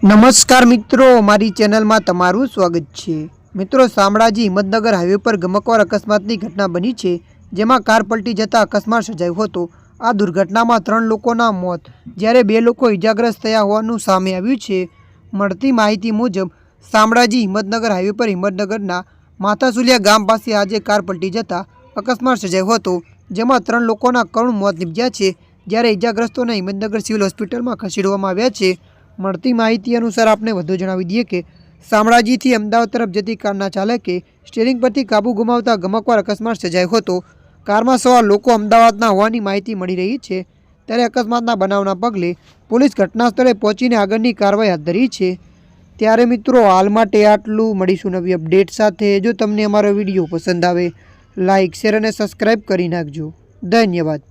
નમસ્કાર મિત્રો, મારી ચેનલમાં તમારું સ્વાગત છે। મિત્રો, શામળાજી હિંમતનગર હાઈવે પર ગમકવાર અકસ્માતની ઘટના બની છે, જેમાં કાર પલટી જતા અકસ્માત સર્જાયો હતો। આ દુર્ઘટનામાં 3 લોકોના મોત જ્યારે 2 લોકો ઇજાગ્રસ્ત થયા હોવાનું સામે આવ્યું છે। મળતી માહિતી મુજબ શામળાજી હિંમતનગર હાઈવે પર હિંમતનગરના માથાસુલિયા ગામ પાસે આજે કાર પલટી જતા અકસ્માત સર્જાયો હતો, જેમાં 3 લોકોના કરુણ મોત નીપજ્યા છે, જ્યારે ઇજાગ્રસ્તોને હિંમતનગર સિવિલ હોસ્પિટલમાં ખસેડવામાં આવ્યા છે। મળતી માહિતી અનુસાર આપને વધુ જણાવી દઈએ કે શામળાજીથી અમદાવાદ તરફ જતી કારના ચાલકે સ્ટીયરિંગ પરથી કાબુ ગુમાવતા ગમકવાર અકસ્માત સર્જાયો હતો। કારમાં સવાર લોકો અમદાવાદના હોવાની માહિતી મળી રહી છે, ત્યારે અકસ્માતના બનાવના પગલે પોલીસ ઘટના સ્થળે પહોંચીને આગળની કાર્યવાહી હાથ ધરી છે। ત્યારે મિત્રો, હાલ માટે આટલું। મળીશું નવી અપડેટ સાથે। જો તમને અમારો વિડીયો પસંદ આવે, લાઇક, શેર અને સબસ્ક્રાઈબ કરી નાખજો। ધન્યવાદ।